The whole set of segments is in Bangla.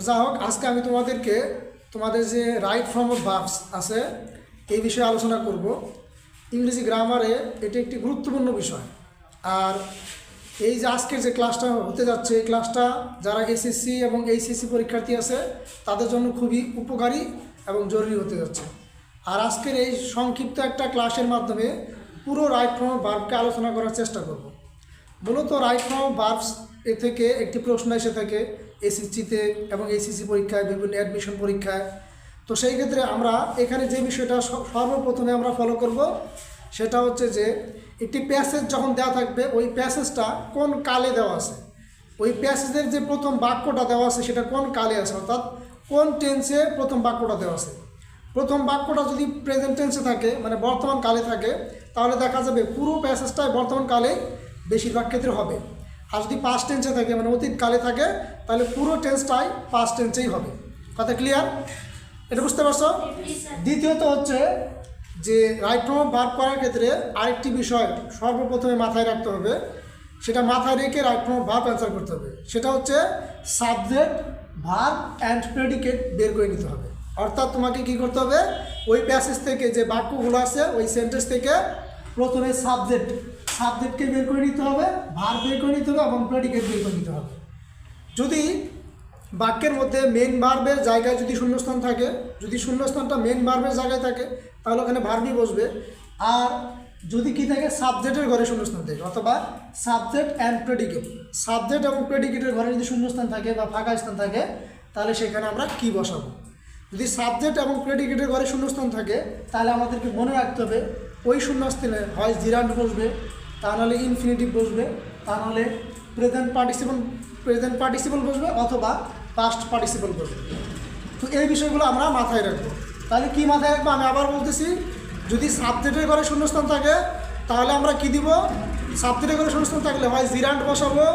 যা হোক, আজকে আমি তোমাদেরকে তোমাদের যে রাইট ফর্ম অফ ভার্বস আছে এই বিষয়ে আলোচনা করব। ইংরেজি গ্রামারে এটি একটি গুরুত্বপূর্ণ বিষয়। আর এই যে আজকের যে ক্লাসটা হতে যাচ্ছে, এই ক্লাসটা যারা এসএসসি এবং এইচএসসি পরীক্ষার্থী আছে তাদের জন্য খুবই উপকারী এবং জরুরি হতে যাচ্ছে। আর আজকের এই সংক্ষিপ্ত একটা ক্লাসের মাধ্যমে পুরো রাইট ফর্ম অফ ভার্বকে আলোচনা করার চেষ্টা করব। মূলত রাইট ফর্ম অফ ভার্বস এ থেকে একটি প্রশ্ন এসে থাকে এসএসসিতে এবং এইচএসসি পরীক্ষায়, বিভিন্ন অ্যাডমিশন পরীক্ষায়। তো সেই ক্ষেত্রে আমরা এখানে যে বিষয়টা সর্বপ্রথমে আমরা ফলো করব সেটা হচ্ছে যে একটি প্যাসেজ যখন দেওয়া থাকবে ওই প্যাসেজটা কোন কালে দেওয়া আছে, ওই প্যাসেজের যে প্রথম বাক্যটা দেওয়া আছে সেটা কোন কালে আছে, অর্থাৎ কোন টেন্সে প্রথম বাক্যটা দেওয়া আছে। প্রথম বাক্যটা যদি প্রেজেন্ট টেন্সে থাকে, মানে বর্তমান কালে থাকে, তাহলে দেখা যাবে পুরো প্যাসেজটাই বর্তমান কালে বেশিরভাগ ক্ষেত্রে হবে। আর যদি পাস্ট টেন্সে থাকে, মানে অতীত কালে থাকে, তাহলে পুরো টেন্সটাই পাস্ট টেন্সেই হবে। কথা ক্লিয়ার? এটা বুঝতে পারছো? দ্বিতীয়ত হচ্ছে যে রাইট ফর্ম অফ ভার্ব করার ক্ষেত্রে আরেকটি বিষয় সর্বপ্রথমে মাথায় রাখতে হবে, সেটা মাথায় রেখে right form of verb answer করতে হবে। সেটা হচ্ছে সাবজেক্ট, ভার্ব অ্যান্ড প্রেডিকেট বের করে নিতে হবে। অর্থাৎ তোমাকে কি করতে হবে, ওই প্যাসেজ থেকে যে বাক্যগুলো আছে ওই সেন্টেন্স থেকে প্রথমে সাবজেক্টকে বের করে নিতে হবে, ভার্ব বের করে নিতে হবে এবং প্রেডিকেট বের করে নিতে হবে। যদি বাক্যের মধ্যে মেন ভার্বের জায়গায় যদি শূন্যস্থান থাকে, যদি শূন্যস্থানটা মেন ভার্বের জায়গায় থাকে তাহলে ওখানে ভার্বই বসবে। আর যদি কি থাকে, সাবজেক্টের ঘরে শূন্যস্থান থাকে, অথবা সাবজেক্ট অ্যান্ড প্রেডিকেট, সাবজেক্ট এবং প্রেডিকেটের ঘরে যদি শূন্যস্থান থাকে বা ফাঁকা স্থান থাকে তাহলে সেখানে আমরা কি বসাবো। যদি সাবজেক্ট এবং প্রেডিকেটের ঘরে শূন্যস্থান থাকে তাহলে আমাদেরকে মনে রাখতে হবে ওই শূন্যস্থানে হয় জিরান্ট বসবে, তা নাহলে ইনফিনিটিভ বসবে, তা নাহলে প্রেজেন্ট পার্টিসিপল বসবে, অথবা পাস্ট পার্টিসিপল বসবে। তো এই বিষয়গুলো আমরা মাথায় রাখবো। তাহলে কি মাথায় রাখবো, আমি আবার বলতেছি, যদি সাবজেক্টের ঘরে শূন্যস্থান থাকে তাহলে আমরা কি দিব, সাবজেক্টের ঘরে শূন্যস্থান থাকলে হয় জিরান্ট বসাবো,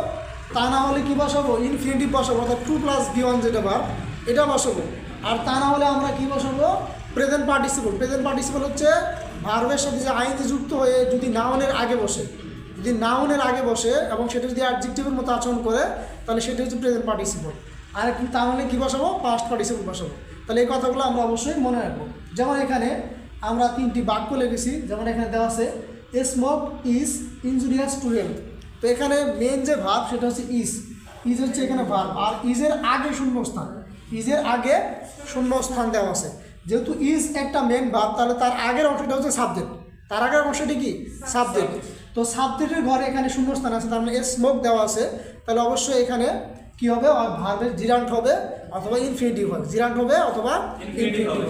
তা না হলে কি বসাবো, ইনফিনিটিভ বসাবো, অর্থাৎ 2+V1 যেটা ভার্ব এটা বসাবো। আর তা না হলে আমরা কি বসাবো, প্রেজেন্ট পার্টিসিপল হচ্ছে ভার্বের সাথে যে আইনজি যুক্ত হয়ে যদি নাউনের আগে বসে, যদি নাউনের আগে বসে এবং সেটা যদি অ্যাডজেক্টিভের মতো আচরণ করে তাহলে সেটা হচ্ছে প্রেজেন্ট পার্টিসিপল। আর তা হলে কী বসাবো, পাস্ট পার্টিসিপল বসাবো। তাহলে এই কথাগুলো আমরা অবশ্যই মনে রাখবো। যেমন এখানে আমরা 3টি বাক্য লিখেছি, যেমন এখানে দেওয়া আছে a smoke is injurious to health. তো এখানে মেন যে ভার্ব সেটা হচ্ছে ইজ হচ্ছে এখানে ভার্ব, আর ইজের আগে শূন্যস্থান দেওয়া আছে। যেহেতু ইজ একটা মেন ভার্ব তাহলে তার আগের অংশটা হচ্ছে সাবজেক্ট, তার আগের অংশটি কি সাবজেক্ট। তো সাবজেক্টের ঘরে এখানে শূন্যস্থান আছে, তার মানে এ স্মোক দেওয়া আছে, তাহলে অবশ্যই এখানে কি হবে, ভার্বের জিরান্ট হবে অথবা ইনফিনিটিভ হবে, জিরান্ট হবে অথবা ইনফিনিটিভ হবে।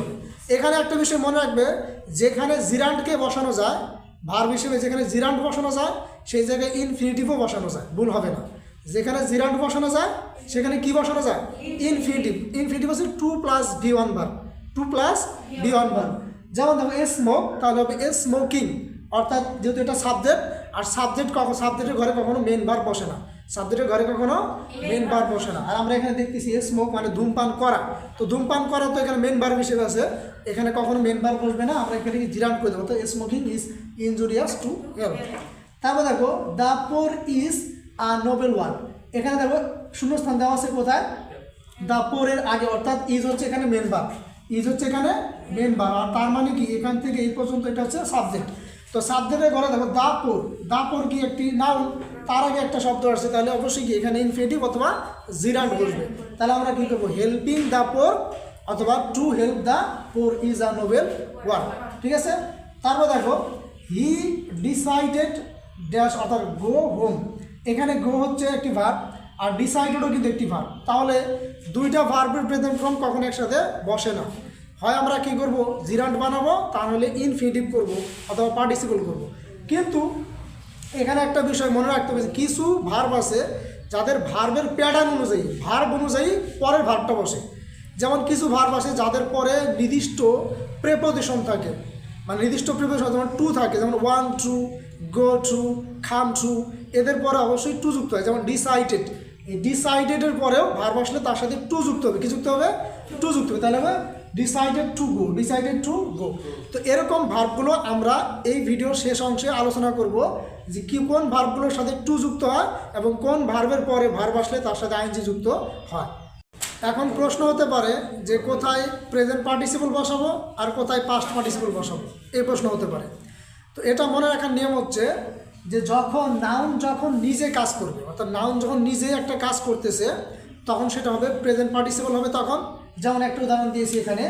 এখানে একটা বিষয় মনে রাখবে, যেখানে জিরান্টকে বসানো যায় ভার্ব হিসেবে, যেখানে জিরান্ট বসানো যায় সেই জায়গায় ইনফিনিটিভও বসানো যায়, ভুল হবে না। যেখানে জিরান্ট বসানো যায় সেখানে কি বসানো যায়, ইনফিনিটিভ হচ্ছে 2+V1 ভার্ব, 2+V1 ভার্ব। যেমন দেখো এ স্মোক, তাহলে হবে এ স্মোকিং, অর্থাৎ যেহেতু এটা সাবজেক্ট, আর সাবজেক্টের ঘরে কখনো মেন ভার্ব বসে না, সাবজেক্টের ঘরে কখনো মেন ভার্ব বসে না। আর আমরা এখানে দেখতেছি এ স্মোক মানে ধূমপান করা, তো ধূমপান করা তো এখানে মেন ভার্ব হিসেবে আছে, এখানে কখনো মেন ভার্ব বসবে না, আমরা এখানে জিরান্ট করে দেবো। তো smoking is injurious to health. তারপর দেখো the poor is a noble word, এখানে দেখো শূন্যস্থান দেওয়া আছে কোথায়, দ্য পোরের আগে, অর্থাৎ ইজ হচ্ছে এখানে মেন ভার্ব, আর তার মানে কি এখান থেকে এই পর্যন্ত এটা হচ্ছে সাবজেক্ট। তো সাবজেক্টের ঘরে দেখো দা পোর কি একটি নাউন, তার আগে একটা শব্দ আসছে, তাহলে অবশ্যই কি এখানে ইনফিনিটিভ অথবা জিরান্ট বসবে। তাহলে আমরা কি করবো, হেল্পিং দ্য পোর অথবা to help the poor is a noble work, ঠিক আছে। তারপর দেখো হি ডিসাইডেড ড্যাশ, অর্থাৎ গো হোম, এখানে গো হচ্ছে একটি ভার্ব আর ডিসাইডেডও কিন্তু একটি ভার্ব, তাহলে দুইটা ভার্বের প্রেজেন্ট ফর্ম কখনো একসাথে বসে না। হয় আমরা কি করব, জিরান্ট বানাবো, তাহলে ইনফিনিটিভ করব অথবা পার্টিসিপল করব। কিন্তু এখানে একটা বিষয় মনে রাখতে হবে, কিছু ভার্ব আছে যাদের ভার্বের প্যাটার্ন অনুযায়ী, ভার্ব অনুযায়ী পরের ভার্বটা বসে। যেমন কিছু ভার্ব আছে যাদের পরে নির্দিষ্ট প্রেপোজিশন থাকে, মানে নির্দিষ্ট প্রেপোজিশন, যেমন টু থাকে, যেমন one to, go to, come to, এদের পরে অবশ্যই টু যুক্ত হয়। যেমন ডিসাইডেড, এই ডিসাইডেডের পরেও ভার্ব আসলে তার সাথে টু যুক্ত হবে, কি যুক্ত হবে, টু যুক্ত হবে, তাহলে হবে ডিসাইডেড টু গো। তো এরকম ভার্বগুলো আমরা এই ভিডিওর শেষ অংশে আলোচনা করব যে কোন ভার্বগুলোর সাথে টু যুক্ত হয় এবং কোন ভার্বের পরে ভার্ব আসলে তার সাথে আইএনজি যুক্ত হয়। এখন প্রশ্ন হতে পারে যে কোথায় প্রেজেন্ট পার্টিসিপল বসাবো আর কোথায় পাস্ট পার্টিসিপল বসাবো, এই প্রশ্ন হতে পারে। তো এটা মনে রাখার নিয়ম হচ্ছে যে যখন নাউন যখন নিজে কাজ করবে, অর্থাৎ নাউন যখন নিজে একটা কাজ করতেছে তখন সেটা হবে প্রেজেন্ট পার্টিসিপল হবে তখন। যেমন একটা উদাহরণ দিয়েছি এখানে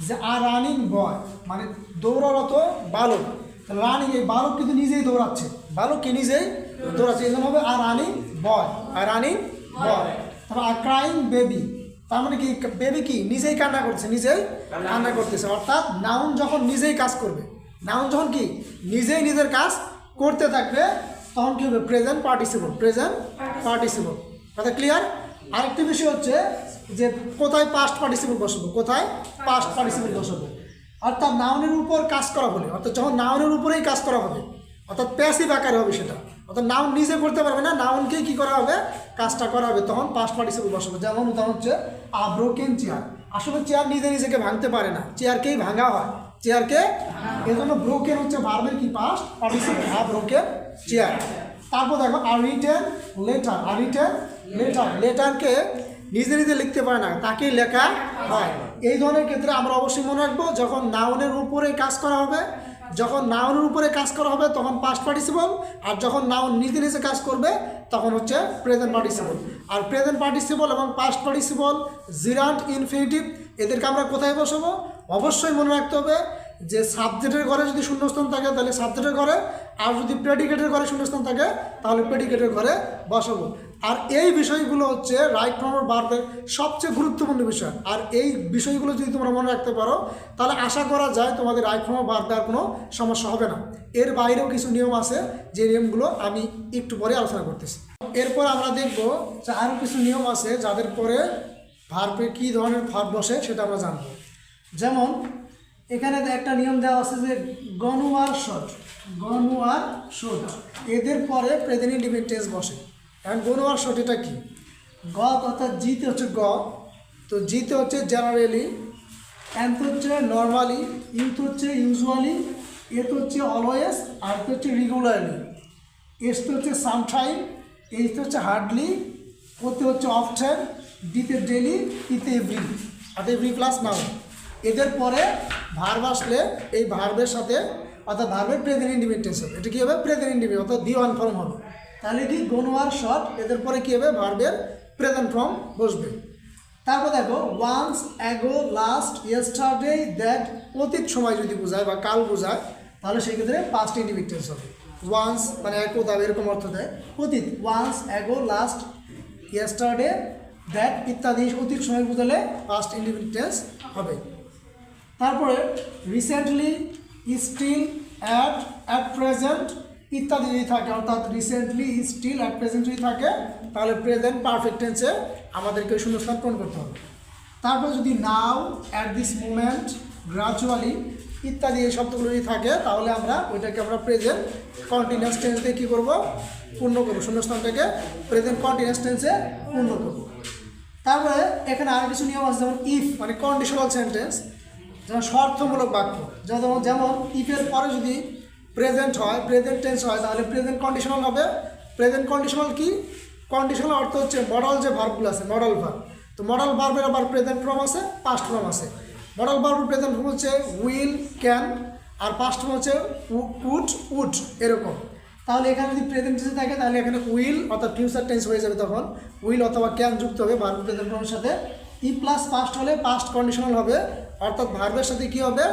যে আর রানিং বয়, মানে দৌড়ারত বালক। রানিং, এই বালক কিন্তু নিজেই দৌড়াচ্ছে, বালক কি নিজেই দৌড়াচ্ছে, এই জন্য হবে আর রানিং বয়, আর রানিং বয়। তারপর আর ক্রাইং বেবি, তার মানে কি বেবি কি নিজেই কান্না করছে, নিজেই কান্না করতেছে। অর্থাৎ নাউন যখন নিজেই কাজ করবে, নাউন যখন কি নিজেই নিজের কাজ করতে থাকবে তখন কি হবে প্রেজেন্ট পার্টিসিপল, প্রেজেন্ট পার্টিসিপল। কথা ক্লিয়ার? আরেকটি বিষয় হচ্ছে যে কোথায় পাস্ট পার্টিসিপল বসাবো, কোথায় পাস্ট পার্টিসিপল বসাবো। অর্থাৎ নাউনের উপর কাজ করা হলে, অর্থাৎ যখন নাউনের উপরেই কাজ করা হবে, অর্থাৎ প্যাসিভ আকারে হবে সেটা, অর্থাৎ নাউন নিজে করতে পারবে না, নাউনকেই কী করা হবে, কাজটা করা হবে, তখন পাস্ট পার্টিসিপল বসাবো। যেমন উদাহরণ হচ্ছে আ ব্রোকেন চেয়ার। আসলে চেয়ার নিজে নিজেকে ভাঙতে পারে না, চেয়ারকেই ভাঙা হয়, চেয়ারকে, এই জন্য ব্রোকেন হচ্ছে ভার্বের কি past participle, a broken chair. তারপর দেখো are written letter, are written letter, লেটারকে নিজে নিজে লিখতে পারে না, তাকেই লেখা হয়। এই ধরনের ক্ষেত্রে আমরা অবশ্যই মনে রাখবো যখন নাউনের উপরে কাজ করা হবে, যখন নাউনের উপরে কাজ করা হবে তখন পাস্ট পার্টিসিপল, আর যখন নাউন নিজে নিজে কাজ করবে তখন হচ্ছে প্রেজেন্ট পার্টিসিপল। আর প্রেজেন্ট পার্টিসিপল এবং পাস্ট পার্টিসিপল, জিরান্ট, ইনফিনিটিভ, এদেরকে আমরা কোথায় বসাবো? অবশ্যই মনে রাখতে হবে যে সাবজেক্টের ঘরে যদি শূন্যস্থান থাকে তাহলে সাবজেক্টের ঘরে, আর যদি প্রেডিকেটের ঘরে শূন্যস্থান থাকে তাহলে প্রেডিকেটের ঘরে বসাবো। আর এই বিষয়গুলো হচ্ছে রাইট ফর্ম অফ ভার্বের সবচেয়ে গুরুত্বপূর্ণ বিষয়। আর এই বিষয়গুলো যদি তোমরা মনে রাখতে পারো তাহলে আশা করা যায় তোমাদের রাইট ফর্ম অফ ভার্বে আর কোনো সমস্যা হবে না। এর বাইরেও কিছু নিয়ম আছে, যে নিয়মগুলো আমি একটু পরে আলোচনা করতেছি। এরপর আমরা দেখব যে আরও কিছু নিয়ম আছে যাদের পরে ভার্বে কী ধরনের ভার্ব বসে সেটা আমরা জানব। যেমন এখানে একটা নিয়ম দেওয়া আছে যে গনু আর শট, গনু আর শট, এদের পরে প্রেজেন্ট ইনডিফিনিট টেন্স বসে। এখন গনু আর শট এটা কি? গ অর্থাৎ জিতে হচ্ছে গ, তো জিতে হচ্ছে জেনারেলি, এনতে হচ্ছে নর্মালি, ইউতে হচ্ছে ইউজুয়ালি, এতে হচ্ছে অলওয়েজ, আর এতে হচ্ছে রেগুলারলি, এসতে হচ্ছে সামটাইম, এইতে হচ্ছে হার্ডলি, ওতে হচ্ছে অফটেন, ডিতে ডেলি, ইতে এভরি, আর এভরি প্লাস নাউন। এদের পরে ভার্ব আসলে এই ভার্বের সাথে অর্থাৎ ভার্বের প্রেজেন্ট ইনডিফিনিট টেন্স হবে। এটা কী হবে? প্রেজেন্ট ইনডিফিনিট, অর্থাৎ দি ওয়ান ফর্ম হবে। তাহলে কি গনু আর শট এদের পরে কী হবে? ভার্বের প্রেজেন্ট ফর্ম বসবে। তারপর দেখো once, ago, last, yesterday, that, অতীত সময় যদি বোঝায় বা কাল বোঝায় তাহলে সেই ক্ষেত্রে পাস্ট ইনডিফিনিট টেন্স হবে। ওয়ান্স মানে একদা, এরকম অর্থ দেয় অতীত, once, ago, last, yesterday, that ইত্যাদি অতীত সময় বোঝালে পাস্ট ইনডিফিনিট টেন্স হবে। তারপরে রিসেন্টলি, স্টিল, অ্যাট প্রেজেন্ট ইত্যাদি যদি থাকে, অর্থাৎ রিসেন্টলি, স্টিল, অ্যাট প্রেজেন্ট যদি থাকে তাহলে প্রেজেন্ট পারফেক্ট টেন্সে আমাদেরকে শূন্যস্থান পূরণ করতে হবে। তারপর যদি নাও, অ্যাট দিস মোমেন্ট, গ্রাজুয়ালি ইত্যাদি এই শব্দগুলো যদি থাকে তাহলে আমরা ওইটাকে আমরা প্রেজেন্ট কন্টিনিউয়াস টেন্সে কী করবো? পূর্ণ করবো, শূন্যস্থানটাকে প্রেজেন্ট কন্টিনিউয়াস টেন্সে পূর্ণ করবো। তারপরে এখানে আরও কিছু নিয়ম আছে, যেমন ইফ মানে কন্ডিশনাল সেন্টেন্স, যেমন শর্তমূলক বাক্য, যেমন ইফের পরে যদি প্রেজেন্ট হয়, প্রেজেন্ট টেন্স হয় তাহলে প্রেজেন্ট কন্ডিশনাল হবে। প্রেজেন্ট কন্ডিশনাল কি? কন্ডিশনাল অর্থ হচ্ছে মডাল যে ভার্বগুলো আছে, মডাল ভার্ব। তো মডাল ভার্বের আবার প্রেজেন্ট ফর্ম আছে, পাস্ট ফর্ম আছে। মডাল ভার্বের প্রেজেন্ট ফর্ম হচ্ছে উইল, ক্যান, আর পাস্ট ফর্ম হচ্ছে উড, উড, এরকম। তাহলে এখানে যদি প্রেজেন্ট টেন্স থাকে তাহলে এখানে উইল অর্থাৎ ফিউচার টেন্স হয়ে যাবে, তখন উইল অথবা ক্যান যুক্ত হবে ভার্ব প্রেজেন্ট ফর্মের সাথে। ই প্লাস পাস্ট হলে পাস্ট কন্ডিশনাল হবে, অর্থাৎ ভার্বের সাথে কী হবে?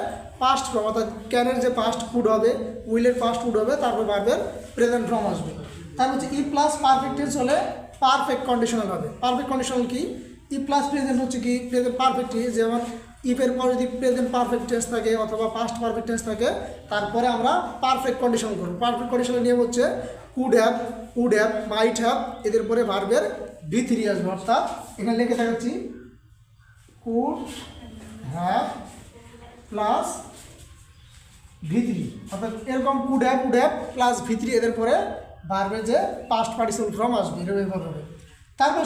পাস্ট ফর্ম, অর্থাৎ ক্যানের যে পাস্ট উড হবে, উইলের পাস্ট উড হবে, তারপর ভার্বের প্রেজেন্ট ফর্ম আসবে। তার হচ্ছে ই প্লাস পারফেক্ট টেন্স হলে পারফেক্ট কন্ডিশনাল হবে। পারফেক্ট কন্ডিশনাল কি? ই প্লাস প্রেজেন্ট হচ্ছে কি প্রেজেন্ট পারফেক্ট, যেমন ইফের পরে যদি প্রেজেন্ট পারফেক্ট টেন্স থাকে অথবা পাস্ট পারফেক্ট টেন্স থাকে তারপরে আমরা পারফেক্ট কন্ডিশন করব। পারফেক্ট কন্ডিশনের নিয়ম হচ্ছে could have, would have, might have, এদের পরে ভার্বের V3 আসবে। অর্থাৎ এখানে লিখে দেখাচ্ছি কুড হ্যাভ প্লাস V3, অর্থাৎ এরকম কুড হ্যাভ প্লাস V3 এদের পরে ভার্বের যে পাস্ট পার্টিসিপল ফর্ম আসবে, এরকম হবে। তারপর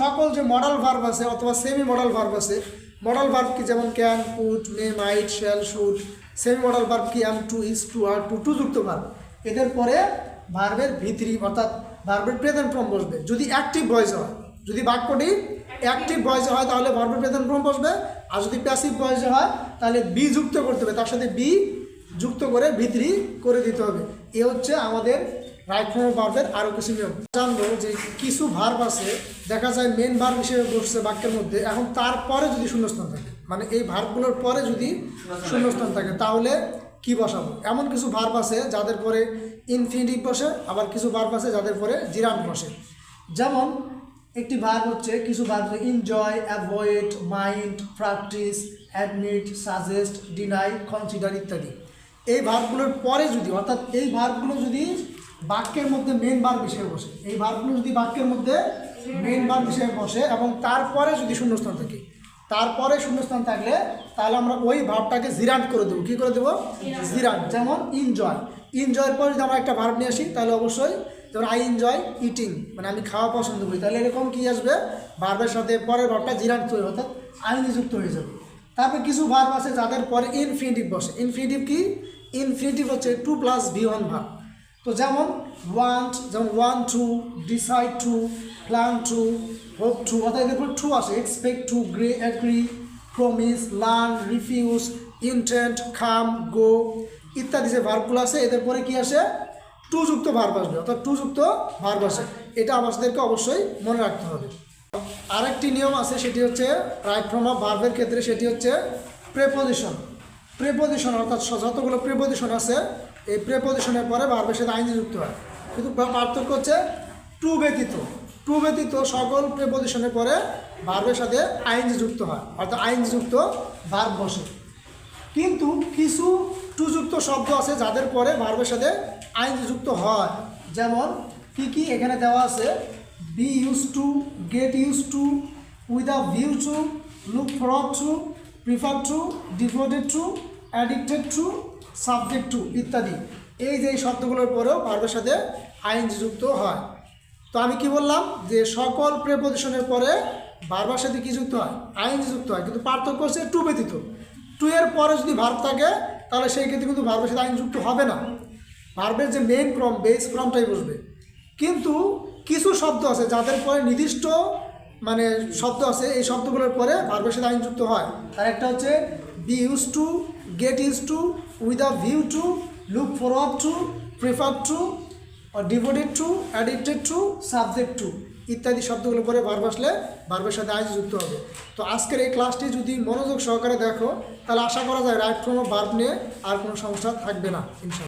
সকল যে মডাল ভার্ব আছে অথবা সেমি মডাল ভার্ব আছে, মডাল ভার্ব কি? যেমন can, could, may, might, shall, should. Semi modal verb কি? Am, to, is, to, are, to যুক্ত ভার্ব। এদের পরে ভার্বের V3 অর্থাৎ ভার্বের প্রেজেন্ট ফর্ম বসবে যদি অ্যাক্টিভ ভয়েস হয়, যদি বাক্যটি অ্যাক্টিভ ভয়েসে হয় তাহলে ভার্বের প্রেজেন্ট ফর্ম বসবে, আর যদি প্যাসিভ ভয়েসে হয় তাহলে বি যুক্ত করতে হবে, তার সাথে বি যুক্ত করে ভিতরি করে দিতে হবে। এ হচ্ছে আমাদের রাইট ফর্ম অফ ভার্বের আরও কিছু নিয়ম। জানবো যে কিছু ভার্ব আছে দেখা যায় মেন ভার্ব হিসেবে বসছে বাক্যের মধ্যে, এখন তারপরে যদি শূন্যস্থান থাকে, মানে এই ভার্বগুলোর পরে যদি শূন্যস্থান থাকে তাহলে কি বসাবো। এমন কিছু ভার্ব আছে যাদের পরে ইনফিনিটিভ বসে, আবার কিছু ভার্ব আছে যাদের পরে জিরান্ড বসে। যেমন একটি ভার্ব হচ্ছে, কিছু verb enjoy, avoid, mind, practice, admit, suggest, deny, consider ইত্যাদি। এই ভার্বগুলোর পরে যদি, অর্থাৎ এই ভার্বগুলো যদি বাক্যের মধ্যে মেন ভার্ব হিসেবে বসে, এই ভার্বগুলো যদি বাক্যের মধ্যে মেন ভার্ব হিসেবে বসে এবং তারপরে যদি শূন্যস্থান থাকে, তারপরে শূন্যস্থান থাকলে তাহলে আমরা ওই ভার্বটাকে জিরান্ড করে দেবো। কী করে দেবো? জিরান্ড। যেমন এনজয়, এনজয়ের পর যদি আমরা একটা ভার্ব নিয়ে আসি তাহলে অবশ্যই, যেমন আই এনজয় ইটিং, মানে আমি খাওয়া পছন্দ করি, তাহলে এরকম কী আসবে, ভার্বের সাথে পরের ভার্বটা জিরান্ড তৈরি, অর্থাৎ আইনি যুক্ত হয়ে যাবে। তারপরে কিছু ভার্ব আছে যাদের পরে ইনফিনিটিভ বসে। ইনফিনিটিভ কি? ইনফিনিটিভ হচ্ছে 2+V1 ভার্ব। তো যেমন ওয়ান্ট, যেমন want to, decide to, plan to, hope to, অর্থাৎ এদের পর টু আসে। Expect to, agree, promise, learn, refuse, intend, come, go ইত্যাদি যে ভার্বগুলো আছে এদের পরে কি আসে? টু যুক্ত ভার্ব আসবে, অর্থাৎ টু যুক্ত ভার্ব আসে। এটা আমাদেরকে অবশ্যই মনে রাখতে হবে। আরেকটি নিয়ম আছে, সেটি হচ্ছে রাইট ফর্ম অফ ভার্বের ক্ষেত্রে, সেটি হচ্ছে প্রেপোজিশন। প্রেপোজিশন অর্থাৎ যতগুলো প্রেপোজিশন আছে এই প্রেপোজিশনের পরে ভার্বের সাথে আইনজি যুক্ত হয়, কিন্তু পার্থক্য হচ্ছে টু ব্যতীত। টু ব্যতীত সকল প্রেপোজিশনের পরে ভার্বের সাথে আইনজি যুক্ত হয়, অর্থাৎ আইনজি যুক্ত ভার্ব বসে। কিন্তু কিছু টু যুক্ত শব্দ আছে যাদের পরে ভার্বের সাথে আইনজি যুক্ত হয়। যেমন কি কি এখানে দেওয়া আছে? Be use to, get use to, with a view to, look forward to, prefer to, devoted to, addicted to, subject to ইত্যাদি। এই যে শব্দগুলোর পরেও ভার্বের সাথে আইনজি যুক্ত হয়। তো আমি কি বললাম যে সকল প্রেপোজিশনের পরে ভার্বের সাথে কি যুক্ত হয়? আইনজি যুক্ত হয়, কিন্তু পার্থক্য হচ্ছে টু ব্যতীত। টু এর পরে যদি ভার্ব থাকে তাহলে সেই ক্ষেত্রে কিন্তু ভার্বের সাথে আইন যুক্ত হবে না, ভার্বের যে মেইন ফর্ম, বেস ফর্মটাই বসবে। কিন্তু কিছু শব্দ আছে যাদের পরে নির্দিষ্ট মানে শব্দ আছে, এই শব্দগুলোর পরে ভার্বের সাথে আইন যুক্ত হয়। আর একটা হচ্ছে be use to, get use to, with a view to, look forward to, prefer to, devoted to, addicted to, subject to ইত্যাদি শব্দগুলোর পরে ভার্ব আসলে ভার্বের সাথে আইনজি যুক্ত হবে। তো আজকের এই ক্লাসটি যদি মনোযোগ সহকারে দেখো তাহলে আশা করা যায় রাইট ফর্ম অফ ভার্ব নিয়ে আর কোনো সমস্যা থাকবে না ইনশাআল্লাহ।